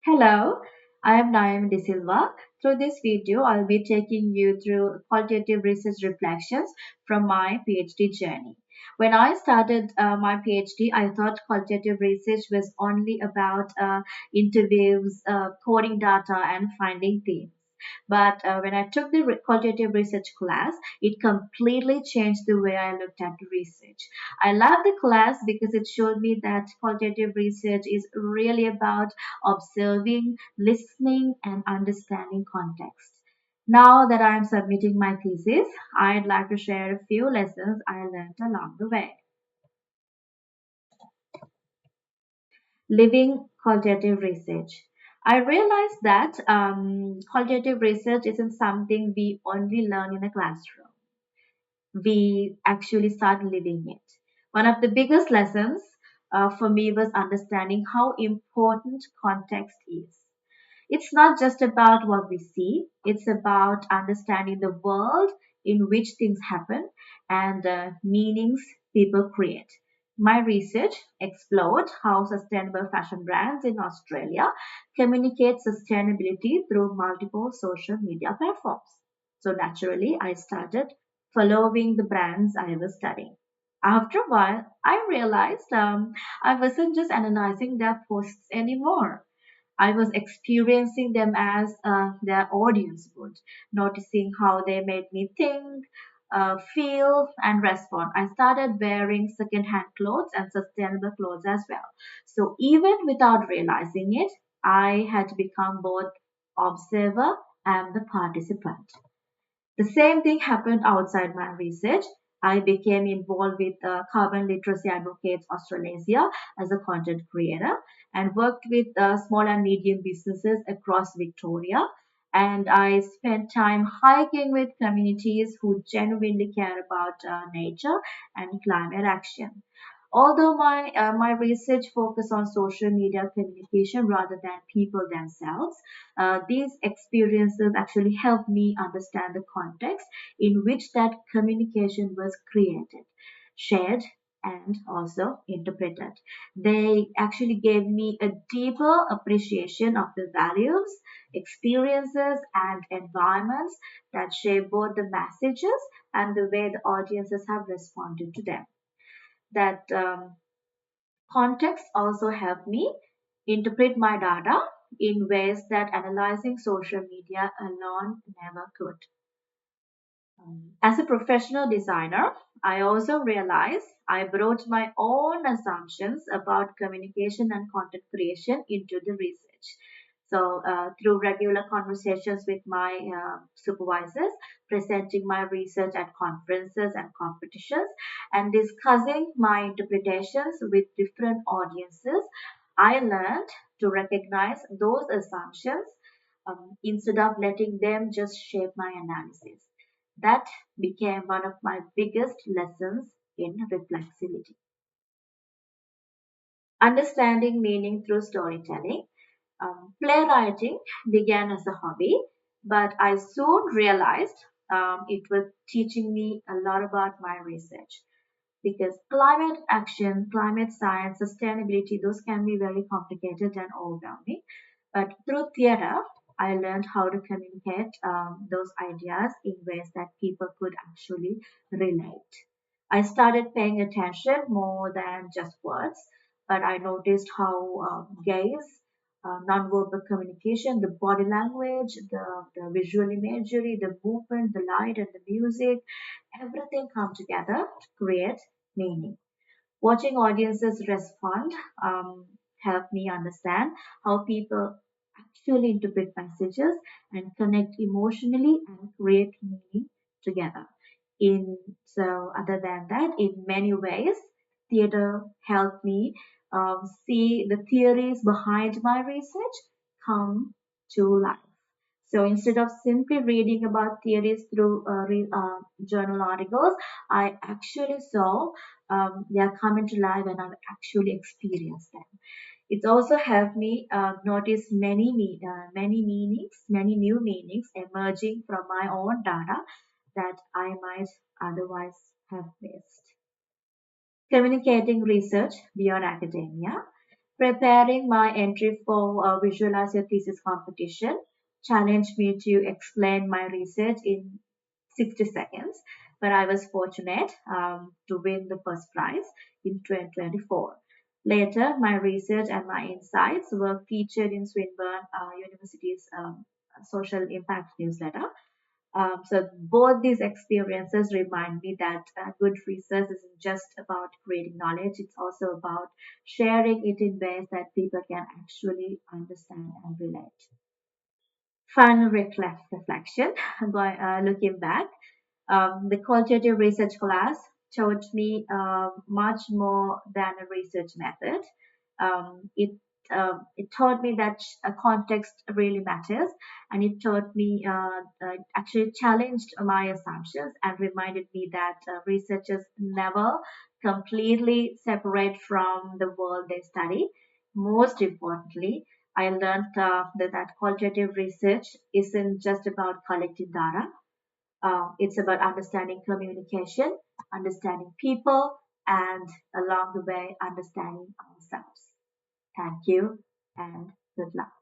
Hello, I am Nayomi De Silva. Through this video, I'll be taking you through qualitative research reflections from my PhD journey. When I started my PhD, I thought qualitative research was only about interviews, coding data, and finding themes. But when I took the qualitative research class, it completely changed the way I looked at research. I loved the class because it showed me that qualitative research is really about observing, listening, and understanding context. Now that I am submitting my thesis, I'd like to share a few lessons I learned along the way. Living qualitative research. I realized that qualitative research isn't something we only learn in a classroom. We actually start living it. One of the biggest lessons for me was understanding how important context is. It's not just about what we see, it's about understanding the world in which things happen and the meanings people create. My research explored how sustainable fashion brands in Australia communicate sustainability through multiple social media platforms. So naturally, I started following the brands I was studying. After a while, I realized I wasn't just analyzing their posts anymore. I was experiencing them as their audience would, noticing how they made me think, feel, and respond. I started wearing secondhand clothes and sustainable clothes as well. So even without realizing it, I had become both observer and the participant. The same thing happened outside my research. I became involved with Carbon Literacy Advocates Australasia as a content creator and worked with small and medium businesses across Victoria. And I spent time hiking with communities who genuinely care about nature and climate action. Although my research focused on social media communication rather than people themselves, these experiences actually helped me understand the context in which that communication was created, shared, and also interpreted. They actually gave me a deeper appreciation of the values, experiences, and environments that shape both the messages and the way the audiences have responded to them. That context also helped me interpret my data in ways that analyzing social media alone never could. As a professional designer, I also realized I brought my own assumptions about communication and content creation into the research. So, through regular conversations with my supervisors, presenting my research at conferences and competitions, and discussing my interpretations with different audiences, I learned to recognize those assumptions instead of letting them just shape my analysis. That became one of my biggest lessons in reflexivity. Understanding meaning through storytelling. Playwriting began as a hobby, but I soon realized it was teaching me a lot about my research because climate action, climate science, sustainability, those can be very complicated and overwhelming. But through theater, I learned how to communicate those ideas in ways that people could actually relate. I started paying attention more than just words, but I noticed how gaze, nonverbal communication, the body language, the visual imagery, the movement, the light, and the music, everything come together to create meaning. Watching audiences respond helped me understand how people actually interpret messages and connect emotionally and create meaning together. In so other than that, in many ways, theater helped me see the theories behind my research come to life. So instead of simply reading about theories through journal articles, I actually saw they are coming to life and I've actually experienced them. It's also helped me notice many meanings, many new meanings emerging from my own data that I might otherwise have missed. Communicating research beyond academia. Preparing my entry for a Visualize Your Thesis competition challenged me to explain my research in 60 seconds, but I was fortunate to win the first prize in 2024. Later, my research and my insights were featured in Swinburne University's social impact newsletter. So both these experiences remind me that good research isn't just about creating knowledge; it's also about sharing it in ways that people can actually understand and relate. Final reflection, looking back, the qualitative research class taught me much more than a research method. It taught me that a context really matters, and it taught me actually challenged my assumptions and reminded me that researchers never completely separate from the world they study. Most importantly, I learned that qualitative research isn't just about collecting data. It's about understanding communication, understanding people, and along the way, understanding ourselves. Thank you and good luck.